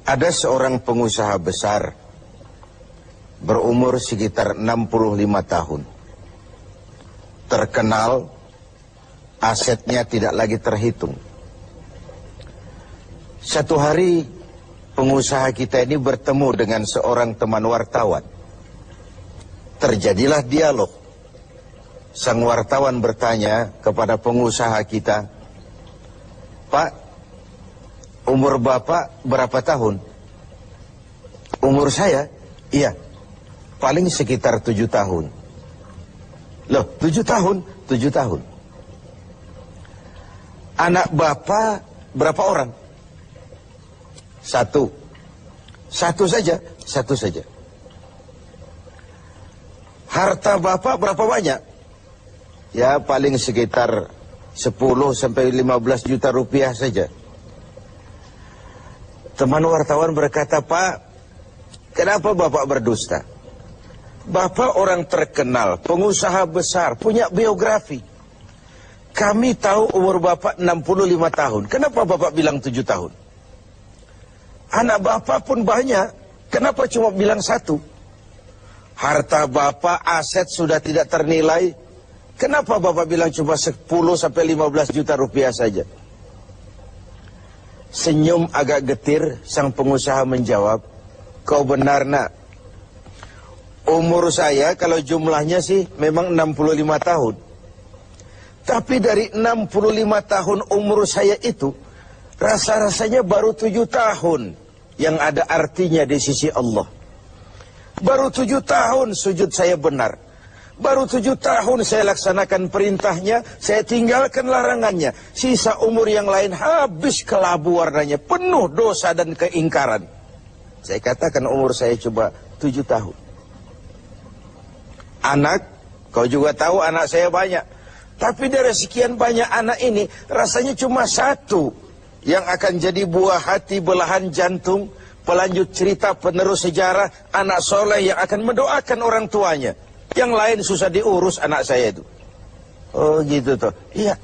Ada seorang pengusaha besar berumur sekitar 65 tahun. Terkenal, asetnya tidak lagi terhitung. Satu hari pengusaha kita ini bertemu dengan seorang teman wartawan. Terjadilah dialog. Sang wartawan bertanya kepada pengusaha kita, "Pak, umur Bapak berapa tahun?" "Umur saya? Iya, paling sekitar 7 tahun. "Loh, 7 tahun? 7 tahun. "Anak Bapak berapa orang?" "Satu." "Satu saja?" "Satu saja." "Harta Bapak berapa banyak?" "Ya, paling sekitar 10 sampai 15 juta rupiah saja." Teman wartawan berkata, "Pak, kenapa Bapak berdusta? Bapak orang terkenal, pengusaha besar, punya biografi. Kami tahu umur Bapak 65 tahun. Kenapa Bapak bilang 7 tahun? Anak Bapak pun banyak. Kenapa cuma bilang 1? Harta Bapak, aset sudah tidak ternilai. Kenapa Bapak bilang cuma 10 sampai 15 juta rupiah saja?" Senyum agak getir, sang pengusaha menjawab, "Kau benar, Nak. Umur saya kalau jumlahnya sih memang 65 tahun. Tapi dari 65 tahun umur saya itu, rasa-rasanya baru 7 tahun yang ada artinya di sisi Allah. Baru 7 tahun sujud saya benar. Baru 7 tahun saya laksanakan perintahnya, saya tinggalkan larangannya. Sisa umur yang lain habis kelabu warnanya, penuh dosa dan keingkaran. Saya katakan umur saya coba 7 tahun. Anak, kau juga tahu anak saya banyak. Tapi dari sekian banyak anak ini, rasanya cuma 1 yang akan jadi buah hati, belahan jantung, pelanjut cerita, penerus sejarah, anak soleh yang akan mendoakan orang tuanya. Yang lain susah diurus anak saya itu." "Oh gitu toh." "Iya."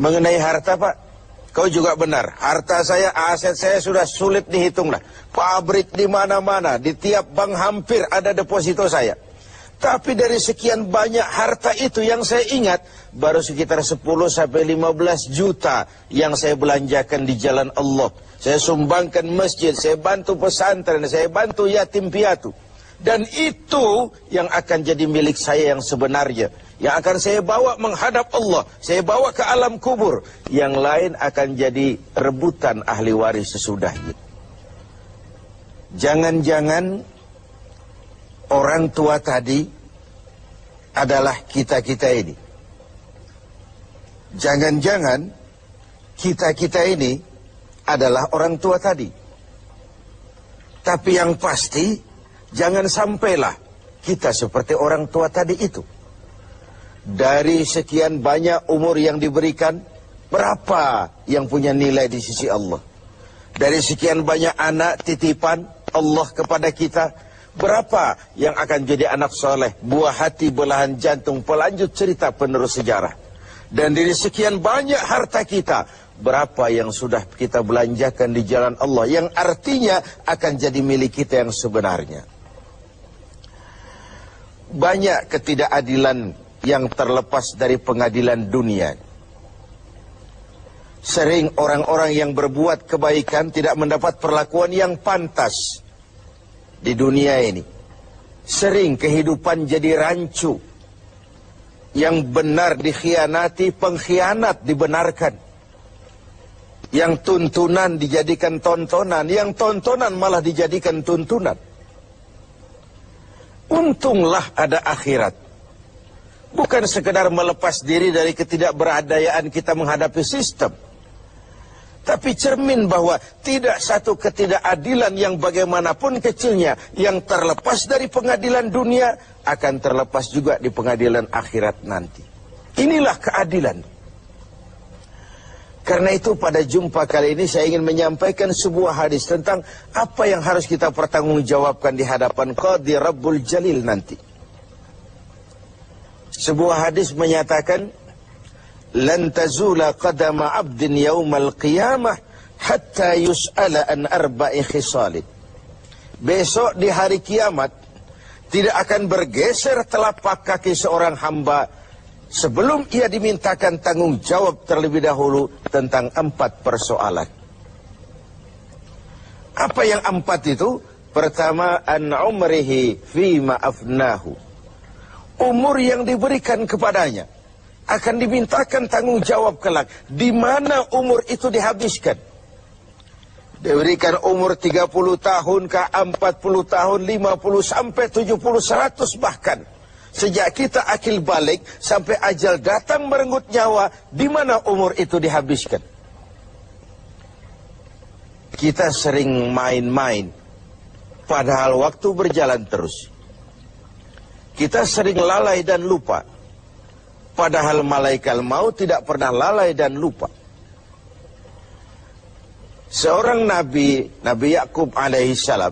"Mengenai harta, Pak, kau juga benar. Harta saya, aset saya sudah sulit dihitung lah. Pabrik di mana-mana, di tiap bank hampir ada deposito saya. Tapi dari sekian banyak harta itu yang saya ingat, baru sekitar 10 sampai 15 juta yang saya belanjakan di jalan Allah. Saya sumbangkan masjid, saya bantu pesantren, saya bantu yatim piatu. Dan itu yang akan jadi milik saya yang sebenarnya. Yang akan saya bawa menghadap Allah. Saya bawa ke alam kubur. Yang lain akan jadi rebutan ahli waris sesudahnya." Jangan-jangan orang tua tadi adalah kita-kita ini. Jangan-jangan kita-kita ini adalah orang tua tadi. Tapi yang pasti, jangan sampailah kita seperti orang tua tadi itu. Dari sekian banyak umur yang diberikan, berapa yang punya nilai di sisi Allah? Dari sekian banyak anak titipan Allah kepada kita, berapa yang akan jadi anak soleh, buah hati, belahan jantung, pelanjut cerita, penerus sejarah? Dan dari sekian banyak harta kita, berapa yang sudah kita belanjakan di jalan Allah, yang artinya akan jadi milik kita yang sebenarnya? Banyak ketidakadilan yang terlepas dari pengadilan dunia. Sering orang-orang yang berbuat kebaikan tidak mendapat perlakuan yang pantas di dunia ini. Sering kehidupan jadi rancu. Yang benar dikhianati, pengkhianat dibenarkan. Yang tuntunan dijadikan tontonan, yang tontonan malah dijadikan tuntunan. Untunglah ada akhirat. Bukan sekedar melepas diri dari ketidakberadayaan kita menghadapi sistem. Tapi cermin bahwa tidak satu ketidakadilan yang bagaimanapun kecilnya yang terlepas dari pengadilan dunia akan terlepas juga di pengadilan akhirat nanti. Inilah keadilan. Karena itu pada jumpa kali ini saya ingin menyampaikan sebuah hadis tentang apa yang harus kita pertanggungjawabkan di hadapan Qadhi Rabbul Jalil nanti. Sebuah hadis menyatakan, "Lan tazula qadama 'abdin yaumal qiyamah hatta yus'ala an arba'i khisalin. Besok di hari kiamat tidak akan bergeser telapak kaki seorang hamba sebelum ia dimintakan tanggung jawab terlebih dahulu tentang 4 persoalan. Apa yang 4 itu? Pertama, an umrihi fima afnahu. Umur yang diberikan kepadanya akan dimintakan tanggung jawab kelak. Di mana umur itu dihabiskan? Diberikan umur 30 tahun ke 40 tahun, 50 sampai 70, 100 bahkan. Sejak kita akil balik sampai ajal datang merenggut nyawa, di mana umur itu dihabiskan? Kita sering main-main, padahal waktu berjalan terus. Kita sering lalai dan lupa, padahal malaikat maut tidak pernah lalai dan lupa. Seorang Nabi Yakub alaihissalam,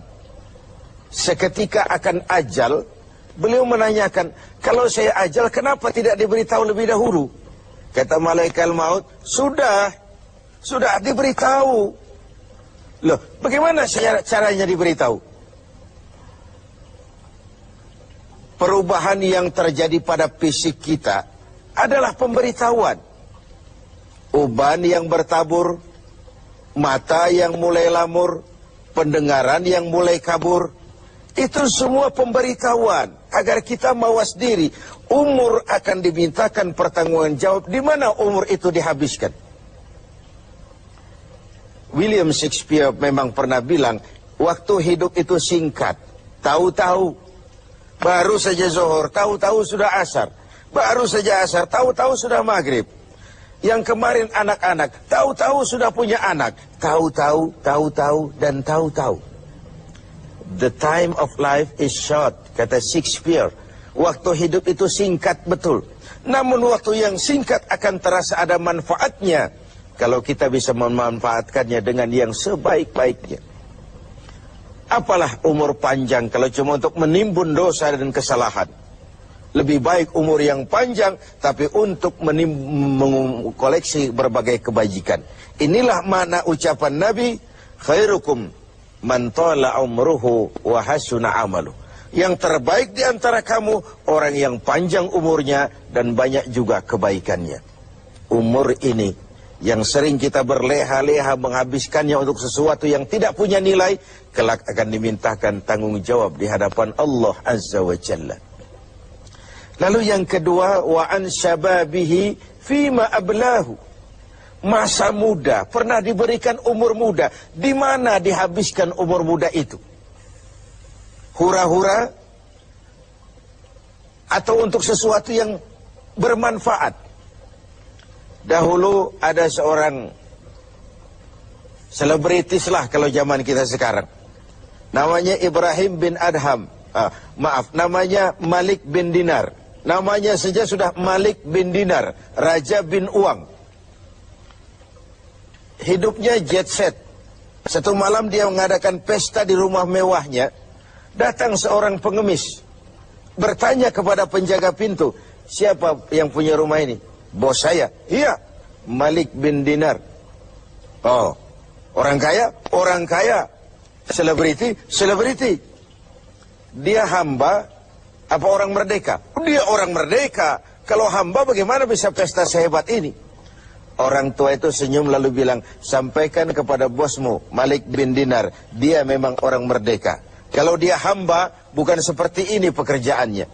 seketika akan ajal, beliau menanyakan, kalau saya ajal kenapa tidak diberitahu lebih dahulu? Kata malaikat maut, sudah diberitahu. Loh, bagaimana caranya diberitahu? Perubahan yang terjadi pada fisik kita adalah pemberitahuan. Uban yang bertabur, mata yang mulai lamur, pendengaran yang mulai kabur, itu semua pemberitahuan agar kita mawas diri. Umur akan dimintakan pertanggungan jawab. Di mana umur itu dihabiskan? William Shakespeare memang pernah bilang, waktu hidup itu singkat. Tahu-tahu baru saja zuhur, tahu-tahu sudah asar. Baru saja asar, tahu-tahu sudah maghrib. Yang kemarin anak-anak, tahu-tahu sudah punya anak. Tahu-tahu, dan tahu-tahu. The time of life is short, kata Shakespeare. Waktu hidup itu singkat betul. Namun waktu yang singkat akan terasa ada manfaatnya kalau kita bisa memanfaatkannya dengan yang sebaik-baiknya. Apalah umur panjang kalau cuma untuk menimbun dosa dan kesalahan. Lebih baik umur yang panjang tapi untuk mengkoleksi berbagai kebajikan. Inilah makna ucapan Nabi, khairukum man tala umruhu wa hasuna amalu. Yang terbaik di antara kamu orang yang panjang umurnya dan banyak juga kebaikannya. Umur ini yang sering kita berleha-leha menghabiskannya untuk sesuatu yang tidak punya nilai, kelak akan dimintakan tanggung jawab di hadapan Allah Azza wa Jalla. Lalu yang kedua, wa an syababihi fima ablahu. Masa muda, pernah diberikan umur muda. Di mana dihabiskan umur muda itu? Hura-hura atau untuk sesuatu yang bermanfaat? Dahulu ada seorang selebritis lah kalau zaman kita sekarang. Namanya Ibrahim bin Adham. Namanya Malik bin Dinar. Namanya saja sudah Malik bin Dinar, Raja bin Uang. Hidupnya jet set. Satu malam dia mengadakan pesta di rumah mewahnya. Datang seorang pengemis, bertanya kepada penjaga pintu, siapa yang punya rumah ini? Bos saya. Iya, Malik bin Dinar. Oh, orang kaya? Orang kaya. Selebriti? Selebriti. Dia hamba apa orang merdeka? Dia orang merdeka. Kalau hamba bagaimana bisa pesta sehebat ini? Orang tua itu senyum lalu bilang, sampaikan kepada bosmu Malik bin Dinar, dia memang orang merdeka. Kalau dia hamba bukan seperti ini pekerjaannya.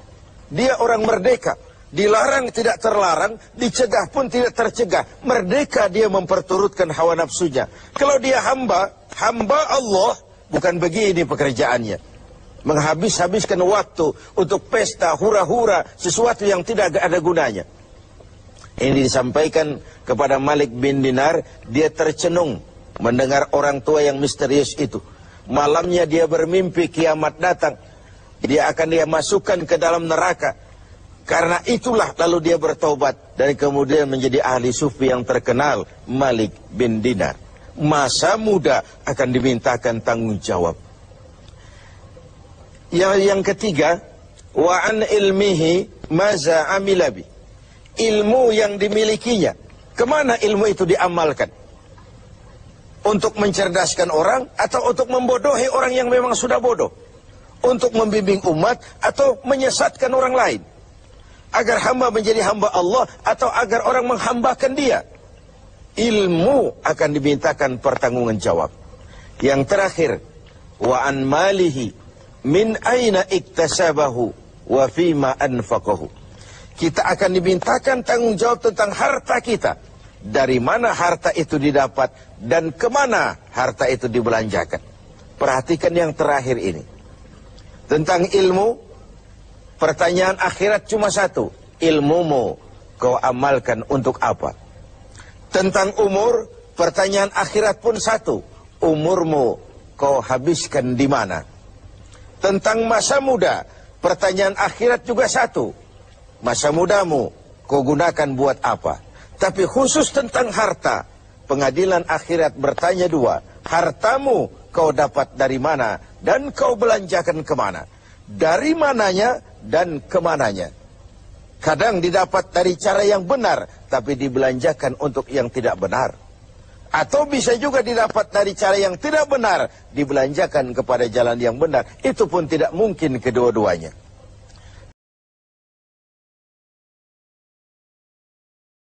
Dia orang merdeka. Dilarang tidak terlarang, dicegah pun tidak tercegah. Merdeka dia memperturutkan hawa nafsunya. Kalau dia hamba Allah, bukan begini pekerjaannya. Menghabiskan waktu untuk pesta, hura-hura, sesuatu yang tidak ada gunanya. Ini disampaikan kepada Malik bin Dinar, dia tercenung mendengar orang tua yang misterius itu. Malamnya dia bermimpi kiamat datang. Dia akan dia masukkan ke dalam neraka. Karena itulah lalu dia bertobat dan kemudian menjadi ahli sufi yang terkenal, Malik bin Dinar. Masa muda akan dimintakan tanggung jawab. Yang ketiga, wa an ilmihi maza amilabi. Ilmu yang dimilikinya, kemana ilmu itu diamalkan? Untuk mencerdaskan orang atau untuk membodohi orang yang memang sudah bodoh? Untuk membimbing umat atau menyesatkan orang lain? Agar hamba menjadi hamba Allah atau agar orang menghambakan dia? Ilmu akan dimintakan pertanggungan jawab. Yang terakhir, wa an malihi min aina iktasabahu wa fima anfaqahu. Kita akan dimintakan tanggung jawab tentang harta kita. Dari mana harta itu didapat dan kemana harta itu dibelanjakan. Perhatikan yang terakhir ini. Tentang ilmu, pertanyaan akhirat cuma satu. Ilmumu kau amalkan untuk apa? Tentang umur, pertanyaan akhirat pun satu. Umurmu kau habiskan di mana? Tentang masa muda, pertanyaan akhirat juga satu. Masa mudamu kau gunakan buat apa? Tapi khusus tentang harta, pengadilan akhirat bertanya dua. Hartamu kau dapat dari mana dan kau belanjakan kemana? Dari mananya dan kemananya? Kadang didapat dari cara yang benar, tapi dibelanjakan untuk yang tidak benar. Atau bisa juga didapat dari cara yang tidak benar, dibelanjakan kepada jalan yang benar. Itu pun tidak mungkin kedua-duanya.